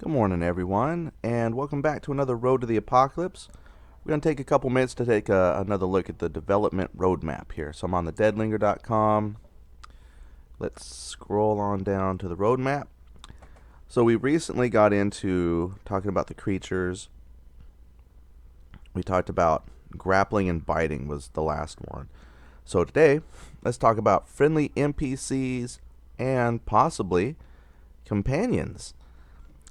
Good morning, everyone, and welcome back to another Road to the Apocalypse. We're going to take a couple minutes to take another look at the development roadmap here. So I'm on the deadlinger.com. Let's scroll on down to the roadmap. So we recently got into talking about the creatures. We talked about grappling and biting was the last one. So today, let's talk about friendly NPCs and possibly companions.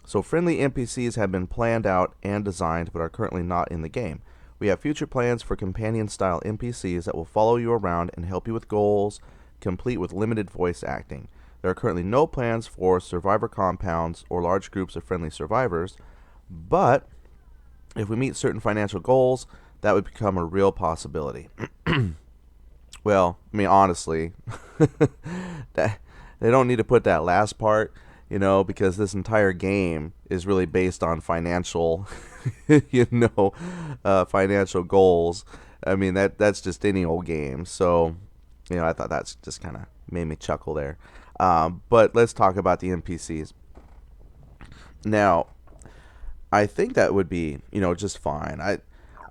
So friendly NPCs have been planned out and designed but are currently not in the game. We have future plans for companion-style NPCs that will follow you around and help you with goals, complete with limited voice acting. There are currently no plans for survivor compounds or large groups of friendly survivors, but if we meet certain financial goals, that would become a real possibility. Well, I mean, honestly, they don't need to put that last part, because this entire game is really based on financial, financial goals. I mean, that's just any old game. So, I thought that's just kind of made me chuckle there. But let's talk about the NPCs. Now, I think that would be, just fine. I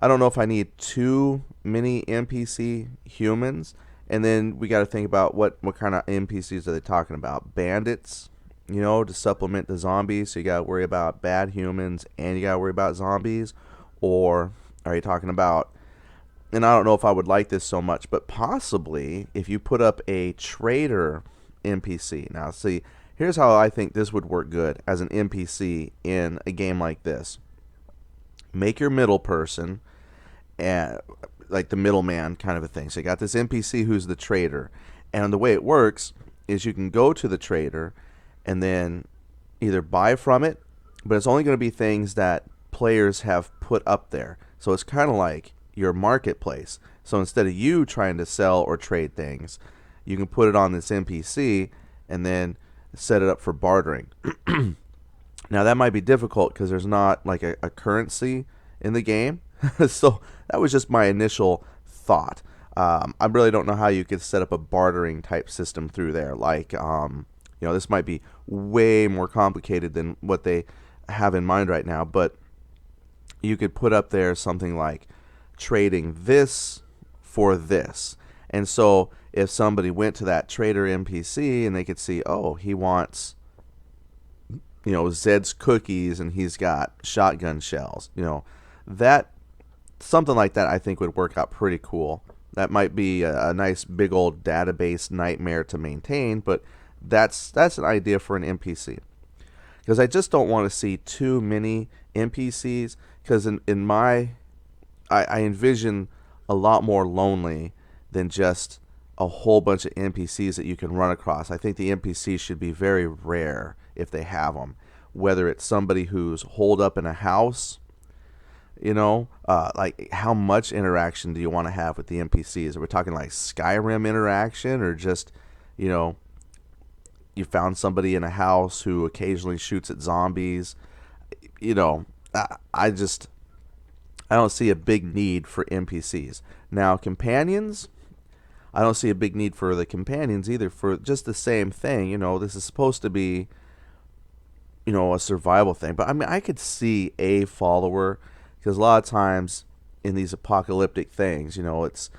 don't know if I need too many NPC humans. And then we got to think about what kind of NPCs are they talking about? Bandits, to supplement the zombies. So you got to worry about bad humans and you got to worry about zombies. Or are you talking about, and I don't know if I would like this so much, but possibly if you put up a trader NPC. Now, see, here's how I think this would work good as an NPC in a game like this. Make your middle person and like the middleman kind of a thing. So you got this NPC who's the trader, and the way it works is you can go to the trader and then either buy from it, but it's only going to be things that players have put up there. So it's kind of like your marketplace. So instead of you trying to sell or trade things, you can put it on this NPC and then set it up for bartering. Now that might be difficult because there's not like a currency in the game. So that was just my initial thought. I really don't know how you could set up a bartering type system through there. Like, this might be way more complicated than what they have in mind right now. But you could put up there something like trading this for this. And so if somebody went to that trader NPC and they could see, oh, he wants, Zed's cookies and he's got shotgun shells, that something like that I think would work out pretty cool. That might be a nice big old database nightmare to maintain, but that's an idea for an NPC. Because I just don't want to see too many NPCs, because in my I envision a lot more lonely than just a whole bunch of NPCs that you can run across. I think the NPCs should be very rare if they have them. Whether it's somebody who's holed up in a house, like how much interaction do you want to have with the NPCs? Are we talking like Skyrim interaction, or just, you found somebody in a house who occasionally shoots at zombies? I don't see a big need for NPCs. Now, companions, I don't see a big need for the companions either, for just the same thing. This is supposed to be, a survival thing. But I mean, I could see a follower, because a lot of times in these apocalyptic things, it's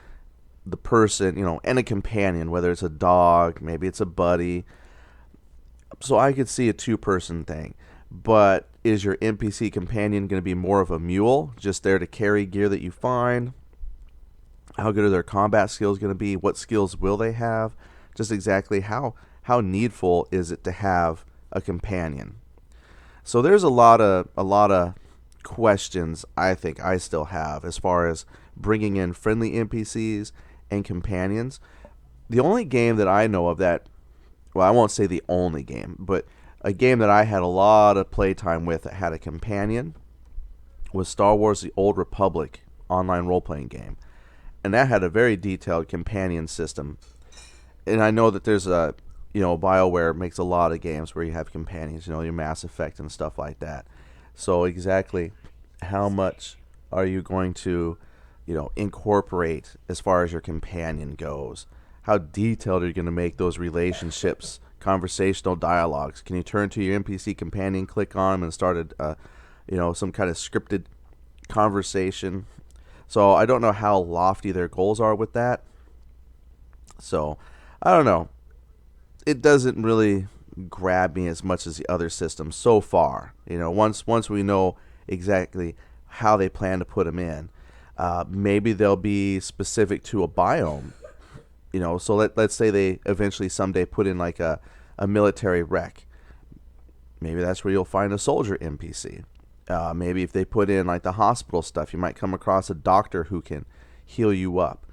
the person, and a companion, whether it's a dog, maybe it's a buddy. So I could see a two-person thing. But is your NPC companion going to be more of a mule, just there to carry gear that you find? How good are their combat skills going to be? What skills will they have? Just exactly how needful is it to have a companion? So there's a lot of questions I think I still have as far as bringing in friendly NPCs and companions. The only game that I know of that, well, I won't say the only game, but a game that I had a lot of playtime with that had a companion was Star Wars The Old Republic online role-playing game. And that had a very detailed companion system. And I know that there's BioWare makes a lot of games where you have companions, your Mass Effect and stuff like that. So exactly how much are you going to, incorporate as far as your companion goes? How detailed are you going to make those relationships conversational dialogues. Can you turn to your NPC companion, click on them, and start some kind of scripted conversation? So I don't know how lofty their goals are with that. So I don't know. It doesn't really grab me as much as the other systems so far. Once we know exactly how they plan to put them in, maybe they'll be specific to a biome. So let's say they eventually someday put in like a military rec. Maybe that's where you'll find a soldier NPC. Maybe if they put in like the hospital stuff, you might come across a doctor who can heal you up.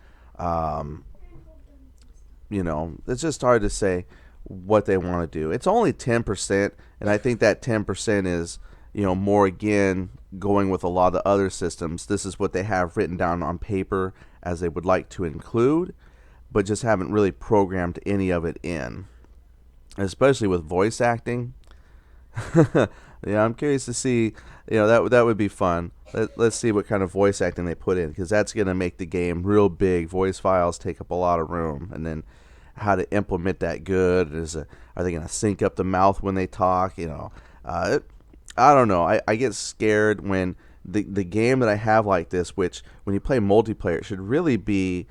It's just hard to say what they want to do. It's only 10%, and I think that 10% is, more again going with a lot of the other systems. This is what they have written down on paper as they would like to include, but just haven't really programmed any of it in. Especially with voice acting. Yeah, I'm curious to see, that would be fun. Let's see what kind of voice acting they put in, because that's going to make the game real big. Voice files take up a lot of room, and then how to implement that good. Are they going to sync up the mouth when they talk? I don't know. I get scared when the game that I have like this, which when you play multiplayer, it should really be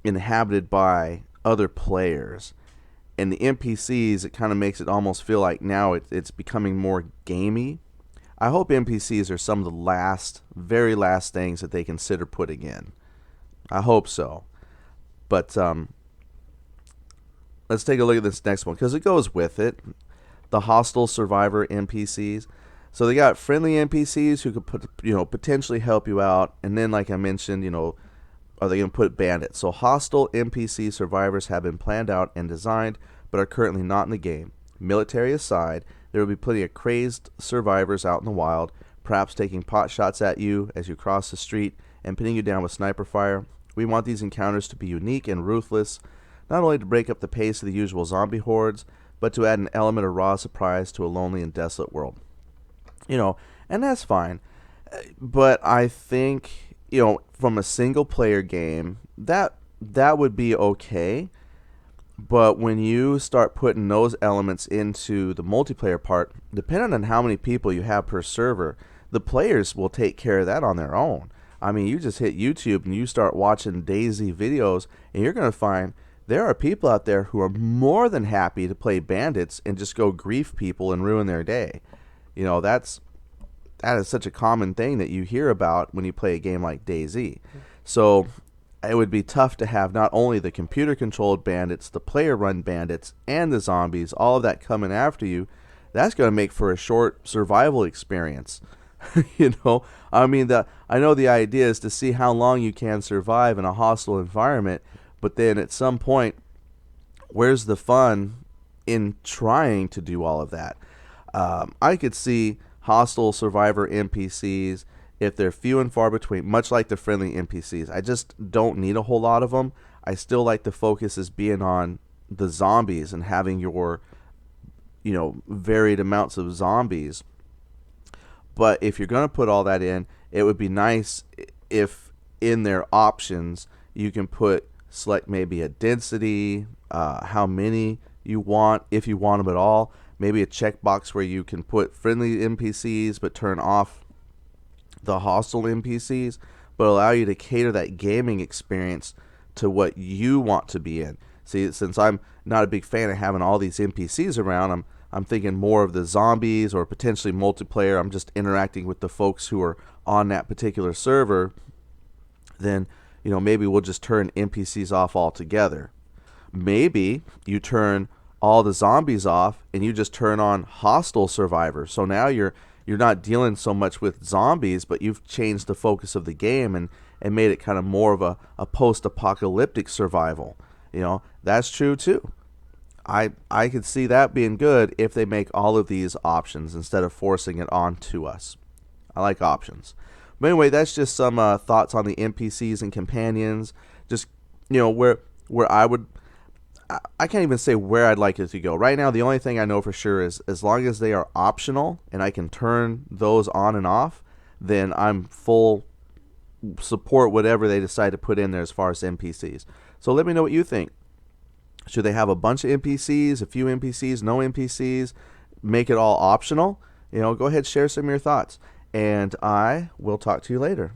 inhabited by other players. And the NPCs, it kind of makes it almost feel like now it's becoming more gamey. I hope NPCs are some of the very last things that they consider putting in. I hope so. But let's take a look at this next one, because it goes with it. The hostile survivor NPCs. So they got friendly NPCs who could potentially help you out. And then, like I mentioned, are they going to put bandits? So hostile NPC survivors have been planned out and designed, but are currently not in the game. Military aside, there will be plenty of crazed survivors out in the wild, perhaps taking pot shots at you as you cross the street and pinning you down with sniper fire. We want these encounters to be unique and ruthless, not only to break up the pace of the usual zombie hordes, but to add an element of raw surprise to a lonely and desolate world. And that's fine. But I think, from a single player game, that would be okay. But when you start putting those elements into the multiplayer part, depending on how many people you have per server, the players will take care of that on their own. I mean, you just hit YouTube and you start watching DayZ videos, and you're going to find there are people out there who are more than happy to play bandits and just go grief people and ruin their day. That is such a common thing that you hear about when you play a game like DayZ. So it would be tough to have not only the computer-controlled bandits, the player-run bandits, and the zombies, all of that coming after you. That's going to make for a short survival experience. I know the idea is to see how long you can survive in a hostile environment, but then at some point, where's the fun in trying to do all of that? I could see hostile survivor NPCs, if they're few and far between, much like the friendly NPCs. I just don't need a whole lot of them. I still like the focus as being on the zombies and having your, varied amounts of zombies. But if you're going to put all that in, it would be nice if in their options you can select maybe a density, how many you want, if you want them at all. Maybe a checkbox where you can put friendly NPCs but turn off the hostile NPCs, but allow you to cater that gaming experience to what you want to be in. See, since I'm not a big fan of having all these NPCs around, I'm thinking more of the zombies or potentially multiplayer. I'm just interacting with the folks who are on that particular server. Then, maybe we'll just turn NPCs off altogether. Maybe you turn all the zombies off and you just turn on hostile survivors. So now you're not dealing so much with zombies, but you've changed the focus of the game and made it kind of more of a post-apocalyptic survival. That's true too. I could see that being good if they make all of these options instead of forcing it onto us. I like options. But anyway, that's just some thoughts on the NPCs and companions. Just, where I can't even say where I'd like it to go. Right now, the only thing I know for sure is as long as they are optional and I can turn those on and off, then I'm full support whatever they decide to put in there as far as NPCs. So let me know what you think. Should they have a bunch of NPCs, a few NPCs, no NPCs, make it all optional? Go ahead, share some of your thoughts, and I will talk to you later.